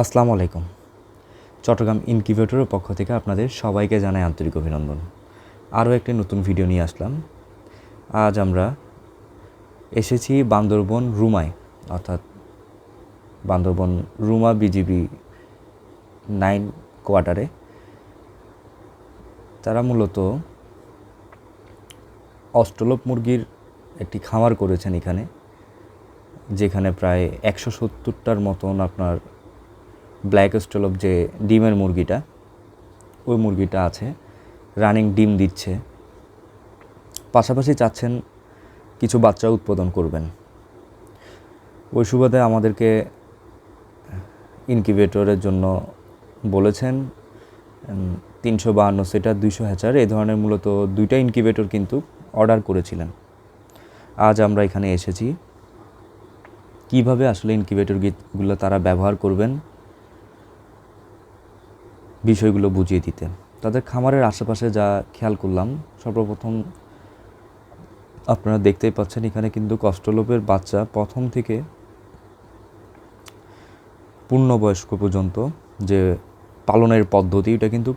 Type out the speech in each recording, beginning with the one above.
আসসালামু আলাইকুম। চট্টগ্রাম ইনকিউবেটরের পক্ষ থেকে আপনাদের সবাইকে জানাই আন্তরিক অভিনন্দন। আরও একটি নতুন ভিডিও নিয়ে আসলাম। আজ আমরা এসেছি বান্দরবন রুমায়, অর্থাৎ বান্দরবন রুমা বিজিবি 9 কোয়ার্টারে। তারা মূলত অস্ট্রেলপ মুরগির একটি খামার করেছেন এখানে, যেখানে প্রায় 170টার মতন আপনার ব্ল্যাক অস্ট্রেলপ যে ডিমের মুরগিটা, ওই মুরগিটা আছে, রানিং ডিম দিচ্ছে। পাশাপাশি চাচ্ছেন কিছু বাচ্চা উৎপাদন করবেন। ওই সুবাদে আমাদেরকে ইনকিউবেটরের জন্য বলেছেন 352 সেটার 200 হ্যাচার, এই ধরনের মূলত 2টা ইনকিউবেটর কিন্তু অর্ডার করেছিলেন। আজ আমরা এখানে এসেছি কিভাবে আসলে ইনকিউবেটরগুলো তারা ব্যবহার করবেন বিষয়গুলো বুঝিয়ে দিতে। তাদের খামারের আশেপাশে যা খেয়াল করলাম, সর্বপ্রথম আপনারা দেখতেই পাচ্ছেন এখানে কিন্তু অস্ট্রেলপের বাচ্চা প্রথম থেকে পূর্ণবয়স্ক পর্যন্ত যে পালনের পদ্ধতি, এটা কিন্তু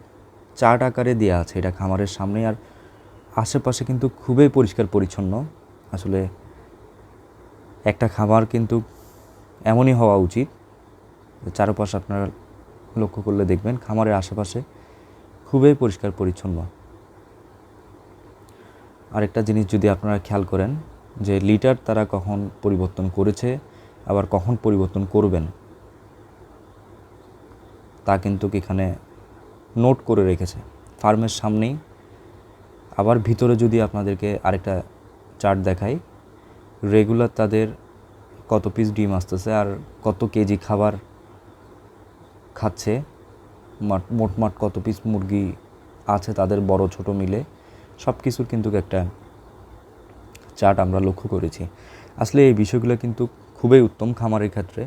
চার্ট আকারে দেওয়া আছে এটা খামারের সামনে। আর আশেপাশে কিন্তু খুবই পরিষ্কার পরিচ্ছন্ন। আসলে একটা খামার কিন্তু এমনই হওয়া উচিত। চারপাশে আপনারা লক্ষ্য করলে দেখবেন খামারের আশেপাশে খুবই পরিষ্কার পরিচ্ছন্ন। আরেকটা জিনিস যদি আপনারা খেয়াল করেন যে লিটার তারা কখন পরিবর্তন করেছে আবার কখন পরিবর্তন করবেন, তা কিন্তু এখানে নোট করে রেখেছে ফার্মের সামনেই। আবার ভিতরে যদি আপনাদেরকে আরেকটা চার্ট দেখাই, রেগুলার তাদের কত পিস ডিম আসতেছে আর কত কেজি খাবার খাচ্ছে, মোটমাট কত পিস মুরগি আছে তাদের বড় ছোট মিলে, সব কিছুর কিন্তু একটা চার্ট আমরা লক্ষ্য করেছি। আসলে এই বিষয়গুলো কিন্তু খুবই উত্তম খামারের ক্ষেত্রে।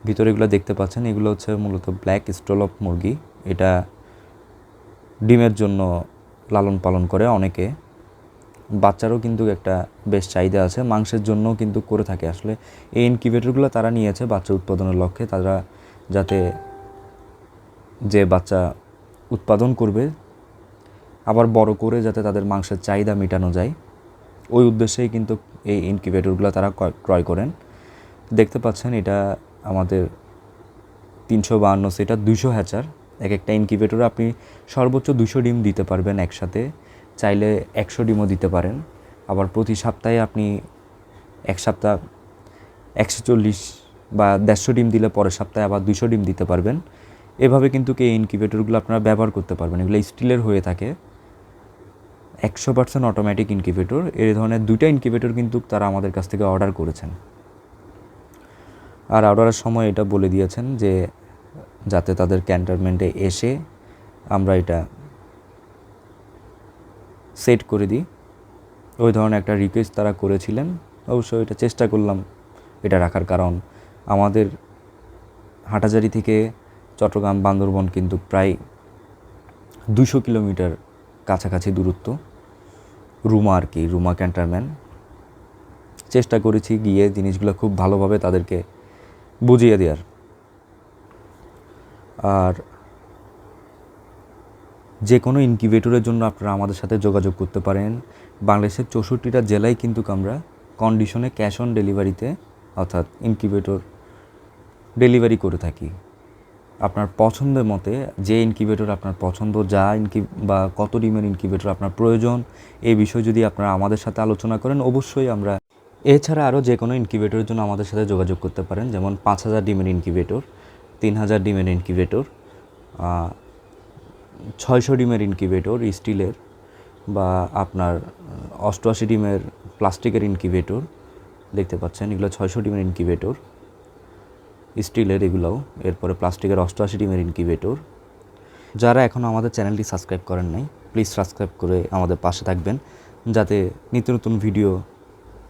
ভিতরে এগুলো দেখতে পাচ্ছেন, এগুলো হচ্ছে মূলত ব্ল্যাক অস্ট্রেলপ মুরগি। এটা ডিমের জন্য লালন পালন করে অনেকে, বাচ্চারও কিন্তু একটা বেশ চাহিদা আছে, মাংসের জন্যও কিন্তু করে থাকে। আসলে এই ইনকিউবেটরগুলো তারা নিয়েছে বাচ্চা উৎপাদনের লক্ষ্যে, তারা যাতে যে বাচ্চা উৎপাদন করবে আবার বড় করে যাতে তাদের মাংসের চাহিদা মেটানো যায়, ওই উদ্দেশ্যেই কিন্তু এই ইনকিউবেটরগুলো তারা ক্রয় করেন। দেখতে পাচ্ছেন এটা আমাদের 352 সেটার 200 হ্যাচার। এক একটা ইনকিউবেটরে আপনি সর্বোচ্চ 200 ডিম দিতে পারবেন একসাথে, চাইলে 100 ডিমও দিতে পারেন। আবার প্রতি সপ্তাহে আপনি এক সপ্তাহ 140 বা 150 ডিম দিলে পরের সপ্তাহে আবার 200 ডিম দিতে পারবেন। এভাবে কিন্তু এই ইনকিউবেটরগুলো আপনারা ব্যবহার করতে পারবেন। এগুলো স্টিলের হয়ে থাকে, 100% অটোমেটিক ইনকিউবেটর। এই ধরনের 2টা ইনকিউবেটর কিন্তু তারা আমাদের কাছ থেকে অর্ডার করেছেন। আর অর্ডারের সময় এটা বলে দিয়েছেন যে যাতে তাদের ক্যান্টনমেন্টে এসে আমরা এটা সেট করে দিই, ওই ধরনের একটা রিকোয়েস্ট তারা করেছিলেন। অবশ্যই এটা চেষ্টা করলাম এটা রাখার, কারণ আমাদের হাটাজারি থেকে চট্টগ্রাম বান্দরবন কিন্তু প্রায় 200 কিলোমিটার কাছাকাছি দূরত্ব, রুমা আর কি, রুমা ক্যান্টনমেন্ট। চেষ্টা করেছি গিয়ে জিনিসগুলো খুব ভালোভাবে তাদেরকে বুঝিয়ে দেওয়ার। আর যে কোনো ইনকিউবেটরের জন্য আপনারা আমাদের সাথে যোগাযোগ করতে পারেন। বাংলাদেশের 64টা জেলায় কিন্তু আমরা কন্ডিশনে ক্যাশ অন ডেলিভারিতে, অর্থাৎ ইনকিউবেটর ডেলিভারি করে থাকি। আপনার পছন্দের মতে যে ইনকিউবেটর আপনার পছন্দ, বা কত ডিমের ইনকিউবেটর আপনার প্রয়োজন, এই বিষয়ে যদি আপনারা আমাদের সাথে আলোচনা করেন, অবশ্যই আমরা এছাড়া আরও যে কোনো ইনকিউবেটরের জন্য আমাদের সাথে যোগাযোগ করতে পারেন। যেমন 5000 ডিমের ইনকিউবেটর, 3000 ডিমের ইনকিউবেটর, 600 ডিমের ইনকিউবেটর স্টিলের, বা আপনার 88 ডিমের প্লাস্টিকের ইনকিউবেটর দেখতে পাচ্ছেন, এগুলো 600 ডিমের ইনকিউবেটর স্টিলের এগুলোও। এরপরে প্লাস্টিকের 88 ডিমের ইনকিউবেটর। যারা এখনও আমাদের চ্যানেলটি সাবস্ক্রাইব করেন নাই, প্লিজ সাবস্ক্রাইব করে আমাদের পাশে থাকবেন, যাতে নিত্য নতুন ভিডিও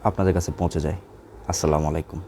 আপনাদের কাছে পৌঁছে যায়। আসসালামু আলাইকুম।